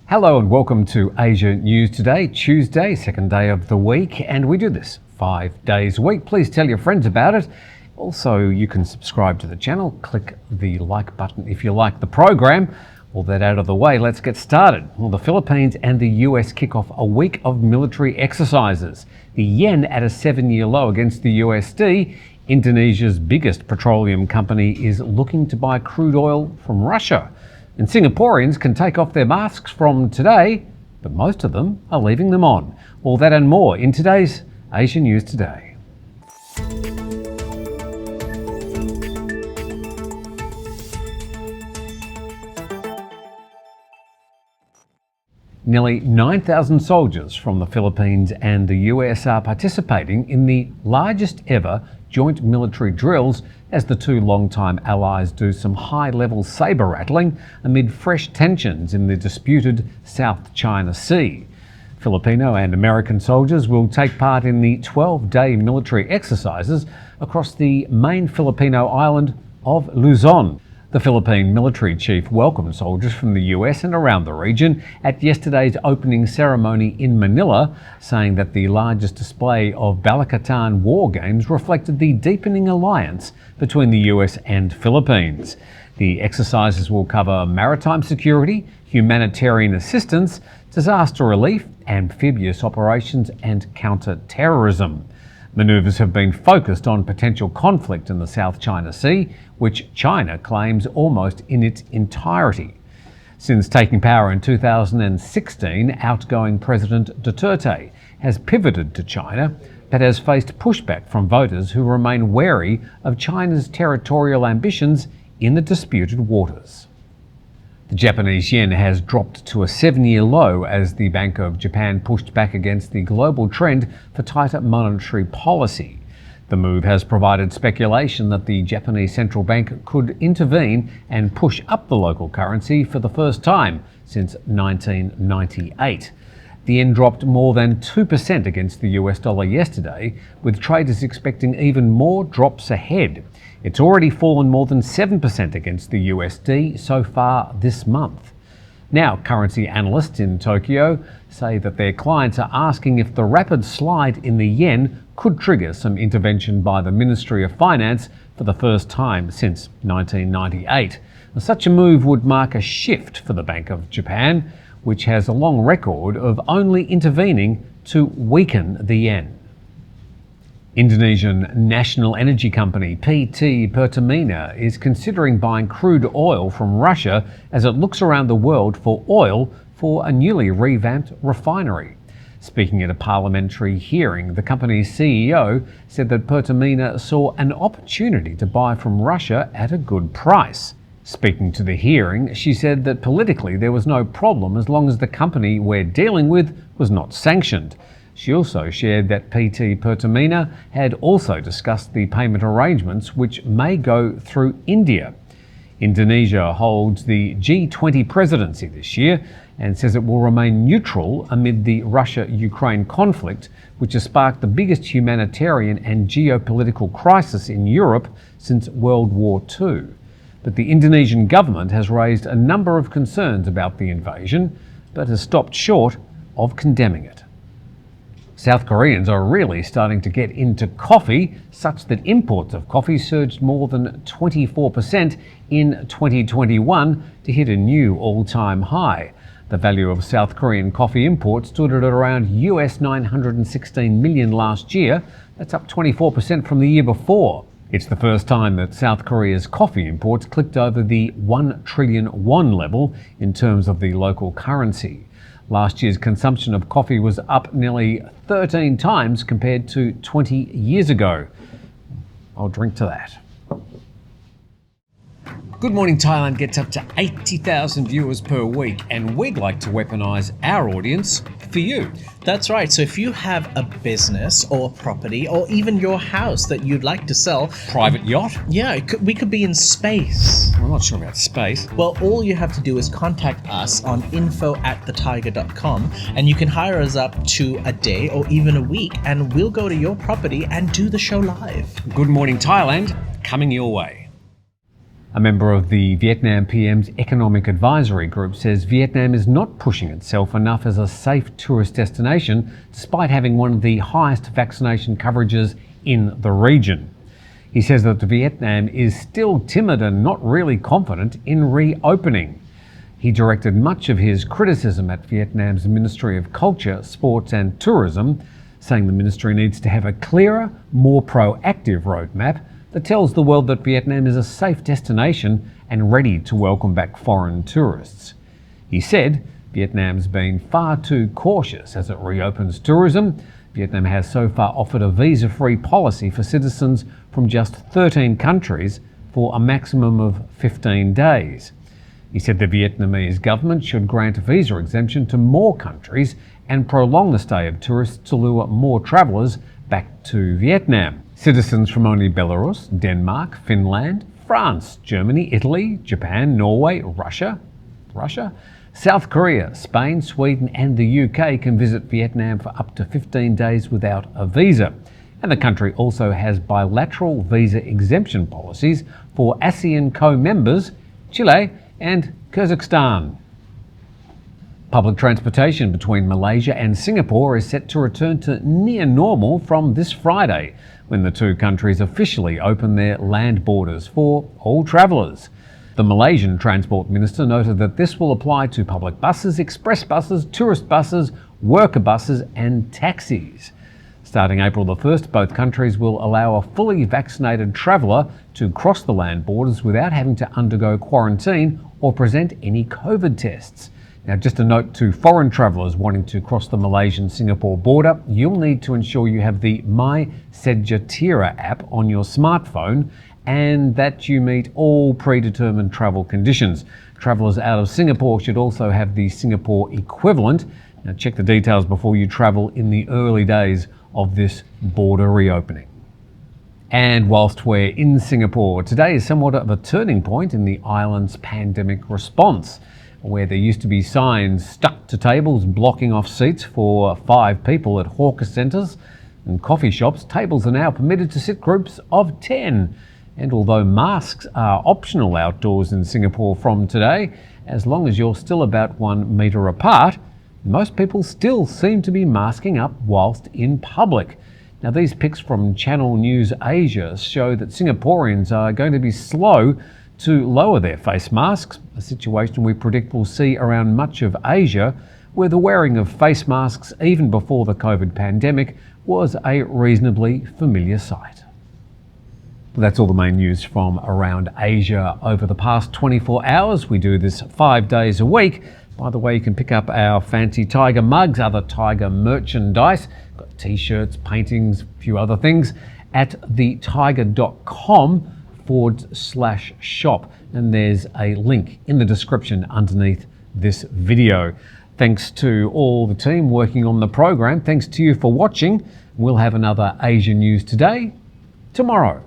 Hello and welcome to Asia News Today, Tuesday, second day of the week, and we do this 5 days a week. Please tell your friends about it. Also, you can subscribe to the channel, click the like button if you like the program. All that out of the way, let's get started. Well, the Philippines and the US kick off a week of military exercises. The yen at a 7-year low against the USD. Indonesia's biggest petroleum company is looking to buy crude oil from Russia. And Singaporeans can take off their masks from today, but most of them are leaving them on. All that and more in today's Asia News Today. Nearly 9,000 soldiers from the Philippines and the US are participating in the largest ever joint military drills as the two longtime allies do some high-level sabre rattling amid fresh tensions in the disputed South China Sea. Filipino and American soldiers will take part in the 12-day military exercises across the main Filipino island of Luzon. The Philippine military chief welcomed soldiers from the US and around the region at yesterday's opening ceremony in Manila, saying that the largest display of Balikatan war games reflected the deepening alliance between the US and Philippines. The exercises will cover maritime security, humanitarian assistance, disaster relief, amphibious operations, and counter-terrorism. Manoeuvres have been focused on potential conflict in the South China Sea, which China claims almost in its entirety. Since taking power in 2016, outgoing President Duterte has pivoted to China, but has faced pushback from voters who remain wary of China's territorial ambitions in the disputed waters. The Japanese yen has dropped to a 7-year low as the Bank of Japan pushed back against the global trend for tighter monetary policy. The move has provided speculation that the Japanese central bank could intervene and push up the local currency for the first time since 1998. The yen dropped more than 2% against the US dollar yesterday, with traders expecting even more drops ahead. It's already fallen more than 7% against the USD so far this month. Now, currency analysts in Tokyo say that their clients are asking if the rapid slide in the yen could trigger some intervention by the Ministry of Finance for the first time since 1998. Such a move would mark a shift for the Bank of Japan, which has a long record of only intervening to weaken the yen. Indonesian national energy company PT Pertamina is considering buying crude oil from Russia as it looks around the world for oil for a newly revamped refinery. Speaking at a parliamentary hearing, the company's CEO said that Pertamina saw an opportunity to buy from Russia at a good price. Speaking to the hearing, she said that politically there was no problem as long as the company we're dealing with was not sanctioned. She also shared that PT Pertamina had also discussed the payment arrangements which may go through India. Indonesia holds the G20 presidency this year and says it will remain neutral amid the Russia-Ukraine conflict, which has sparked the biggest humanitarian and geopolitical crisis in Europe since World War II. But the Indonesian government has raised a number of concerns about the invasion, but has stopped short of condemning it. South Koreans are really starting to get into coffee, such that imports of coffee surged more than 24% in 2021 to hit a new all-time high. The value of South Korean coffee imports stood at around US $916 million last year. That's up 24% from the year before. It's the first time that South Korea's coffee imports clicked over the 1 trillion won level in terms of the local currency. Last year's consumption of coffee was up nearly 13 times compared to 20 years ago. I'll drink to that. Good Morning Thailand gets up to 80,000 viewers per week, and we'd like to weaponise our audience for you. That's right. So if you have a business or property or even your house that you'd like to sell. Private yacht? Yeah, we could be in space. I'm not sure about space. Well, all you have to do is contact us on info@thethaiger.com, and you can hire us up to a day or even a week, and we'll go to your property and do the show live. Good Morning Thailand, coming your way. A member of the Vietnam PM's Economic Advisory Group says Vietnam is not pushing itself enough as a safe tourist destination, despite having one of the highest vaccination coverages in the region. He says that Vietnam is still timid and not really confident in reopening. He directed much of his criticism at Vietnam's Ministry of Culture, Sports and Tourism, saying the ministry needs to have a clearer, more proactive roadmap that tells the world that Vietnam is a safe destination and ready to welcome back foreign tourists. He said Vietnam's been far too cautious as it reopens tourism. Vietnam has so far offered a visa-free policy for citizens from just 13 countries for a maximum of 15 days. He said the Vietnamese government should grant a visa exemption to more countries and prolong the stay of tourists to lure more travellers back to Vietnam. Citizens from only Belarus, Denmark, Finland, France, Germany, Italy, Japan, Norway, Russia, South Korea, Spain, Sweden and the UK can visit Vietnam for up to 15 days without a visa. And the country also has bilateral visa exemption policies for ASEAN co-members, Chile and Kazakhstan. Public transportation between Malaysia and Singapore is set to return to near normal from this Friday, when the two countries officially open their land borders for all travellers. The Malaysian Transport Minister noted that this will apply to public buses, express buses, tourist buses, worker buses and taxis. Starting April the 1st, both countries will allow a fully vaccinated traveller to cross the land borders without having to undergo quarantine or present any COVID tests. Now, just a note to foreign travellers wanting to cross the Malaysian-Singapore border, you'll need to ensure you have the My Sejahtera app on your smartphone and that you meet all predetermined travel conditions. Travellers out of Singapore should also have the Singapore equivalent. Now, check the details before you travel in the early days of this border reopening. And whilst we're in Singapore, today is somewhat of a turning point in the island's pandemic response, where there used to be signs stuck to tables blocking off seats for 5 people at hawker centres and coffee shops. Tables are now permitted to sit groups of 10. And although masks are optional outdoors in Singapore from today, as long as you're still about 1 metre apart, most people still seem to be masking up whilst in public. Now, these pics from Channel News Asia show that Singaporeans are going to be slow to lower their face masks, a situation we predict we'll see around much of Asia, where the wearing of face masks even before the COVID pandemic was a reasonably familiar sight. That's all the main news from around Asia over the past 24 hours. We do this 5 days a week. By the way, you can pick up our fancy Thaiger mugs, other Thaiger merchandise, got t-shirts, paintings, a few other things, at thethaiger.com/shop. And there's a link in the description underneath this video. Thanks to all the team working on the program. Thanks to you for watching. We'll have another Asia News Today tomorrow.